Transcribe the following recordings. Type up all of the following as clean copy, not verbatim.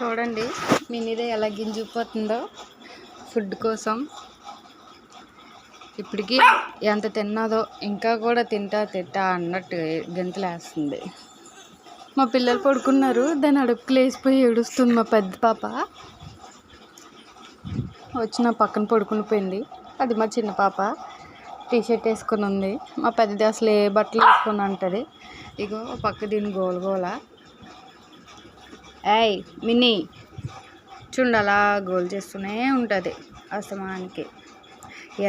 చూడండి మినీదే ఎలా గింజిపోతుందో ఫుడ్ కోసం. ఇప్పటికీ ఎంత తిన్నదో ఇంకా కూడా తింటా అన్నట్టు గెంతులేస్తుంది. మా పిల్లలు పడుకున్నారు, దాని అడుపుకు లేచిపోయి ఏడుస్తుంది. మా పెద్ద పాప వచ్చి నా పక్కన పడుకుని పోయింది. అది మా చిన్న పాప టీషర్ట్ వేసుకుని ఉంది. మా పెద్దది అసలు ఏ బట్టలు వేసుకుని ఉంటుంది. ఇగో పక్క దీని గోల. ఏయ్ మినీ చూడు అలా గోల్ చేస్తూనే ఉంటుంది అస్తమానికి.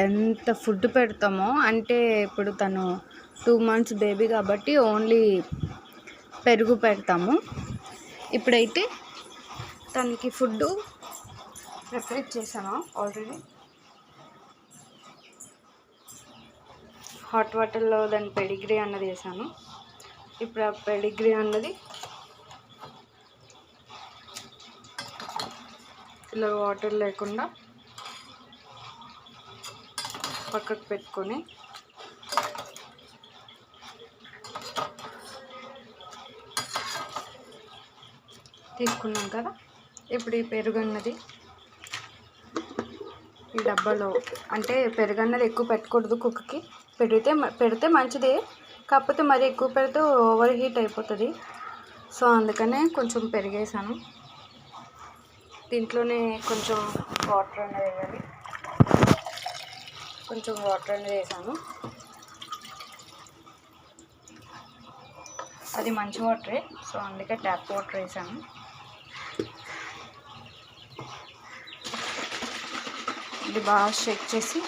ఎంత ఫుడ్ పెడతామో అంటే ఇప్పుడు తను 2 months బేబీ కాబట్టి ఓన్లీ పెరుగు పెడతాము. ఇప్పుడైతే తనకి ఫుడ్ ప్రిపేర్ చేశాను ఆల్రెడీ. హాట్ వాటర్లో దాని పెడిగ్రీ అన్నది వేసాను. ఇప్పుడు ఆ పెడిగ్రీ అన్నది ఇలా వాటర్ లేకుండా పక్కకు పెట్టుకొని తీసుకున్నాం కదా. ఇప్పుడు ఈ పెరుగు అన్నది ఈ డబ్బాలో, అంటే పెరుగు అన్నది ఎక్కువ పెట్టకూడదు కుక్కకి. పెడితే మంచిదే, కాకపోతే మరి ఎక్కువ పెడితే ఓవర్ హీట్ అయిపోతుంది. సో అందుకనే కొంచెం పెరిగేసాను. దీంట్లోనే కొంచెం వాటర్ అనేది వేయాలి. కొంచెం వాటర్ అనేది వేసాను. అది మంచి వాటరే, సో అందుకే ట్యాప్ వాటర్ వేసాను. ఇది బాగా షేక్ చేసి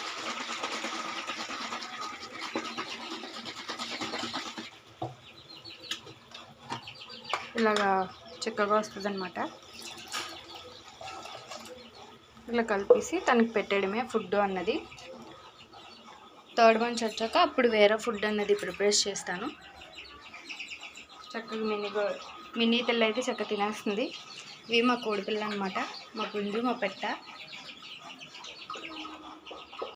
ఇలాగా చిక్కగా వస్తుంది అన్నమాట. ఇలా కలిపేసి తనకి పెట్టేయడమే ఫుడ్ అన్నది. 3rd month వచ్చాక అప్పుడు వేరే ఫుడ్ అన్నది ప్రిపేర్ చేస్తాను. చక్కగా మినీ తెల్ల అయితే చక్కగా తినేస్తుంది. ఇవి మా కోడిపిల్ల అనమాట, మా పుంజు, మా పెట్ట.